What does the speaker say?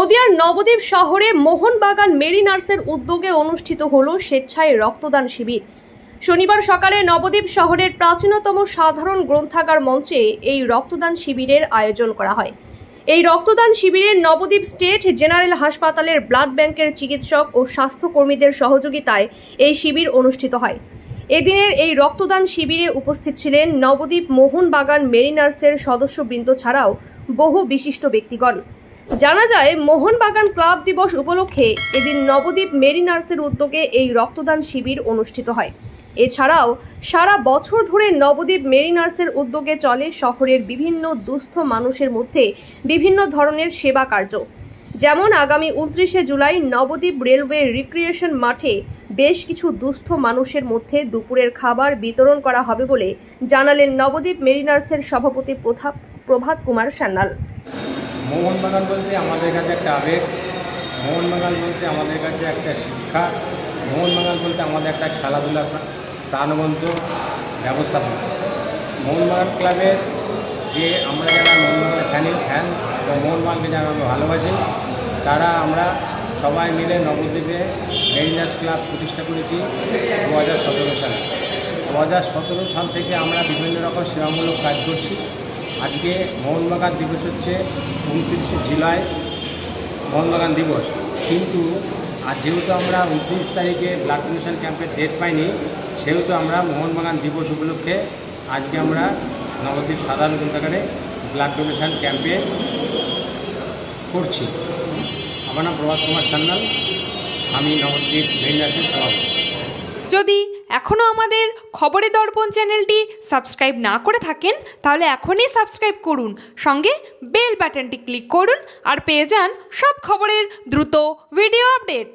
নদিয়ার নবদ্বীপ শহরে মোহনবাগান মেরিনার্সের উদ্যোগে অনুষ্ঠিত হলো স্বেচ্ছায় রক্তদান শিবির। শনিবার সকালে নবদ্বীপ শহরের প্রাচীনতম সাধারণ গ্রন্থাগার মঞ্চে এই রক্তদান শিবিরের আয়োজন করা হয়। এই রক্তদান শিবিরে নবদ্বীপ স্টেট জেনারেল হাসপাতালের ব্লাড ব্যাংকের চিকিৎসক ও স্বাস্থ্যকর্মীদের সহযোগিতায় এই শিবির অনুষ্ঠিত হয়। এদিনের এই রক্তদান শিবিরে উপস্থিত ছিলেন নবদ্বীপ মোহনবাগান মেরিনার্সের সদস্যবৃন্দ ছাড়াও বহু বিশিষ্ট ব্যক্তিগণ। জানা যায়, মোহনবাগান ক্লাব দিবস উপলক্ষে এদিন নবদ্বীপ মেরিনার্সের উদ্যোগে এই রক্তদান শিবির অনুষ্ঠিত হয়। এছাড়াও সারা বছর ধরে নবদ্বীপ মেরিনার্সের উদ্যোগে চলে শহরের বিভিন্ন দুস্থ মানুষের মধ্যে বিভিন্ন ধরনের সেবা কার্য। যেমন আগামী 29শে জুলাই নবদ্বীপ রেলওয়ে রিক্রিয়েশন মাঠে বেশ কিছু দুস্থ মানুষের মধ্যে দুপুরের খাবার বিতরণ করা হবে বলে জানালেন নবদ্বীপ মেরিনার্সের সভাপতি প্রভাত কুমার সান্যাল। মোহনবাগান বলতে আমাদের কাছে একটা আবেগ, মোহনবাগান বলতে আমাদের কাছে একটা শিক্ষা, মোহনবাগান বলতে আমাদের একটা খেলাধুলার প্রাণবন্ত ব্যবস্থাপনা। মোহনবাগান ক্লাবের যে আমরা যারা মোহনবাগানের ফ্যান এবং মোহনবাগানকে যারা আমরা ভালোবাসি, তারা আমরা সবাই মিলে নবদ্বীপে মেরিনার্স ক্লাব প্রতিষ্ঠা করেছি 2017 সালে। 2017 সাল থেকে আমরা বিভিন্ন রকম সেবামূলক কাজ করছি। আজকে মোহনবাগান দিবস হচ্ছে 29শে জুলাই মোহনবাগান দিবস, কিন্তু আর যেহেতু আমরা 29 তারিখে ব্লাড ডোনেশন ক্যাম্পের ডেট পাইনি, সেহেতু আমরা মোহনবাগান দিবস উপলক্ষে আজকে আমরা নবদ্বীপ সাধারণ গ্রন্থাগারে ব্লাড ডোনেশন ক্যাম্পে করছি। আমার নাম প্রভাত কুমার সান্যাল, আমি নবদ্বীপ মেরিনার্সের সভাপতি। যদি এখনও আমাদের খবরের দর্পণ চ্যানেলটি সাবস্ক্রাইব না করে থাকেন, তাহলে এখনই সাবস্ক্রাইব করুন, সঙ্গে বেল বাটনটি ক্লিক করুন আর পেয়ে যান সব খবরের দ্রুত ভিডিও আপডেট।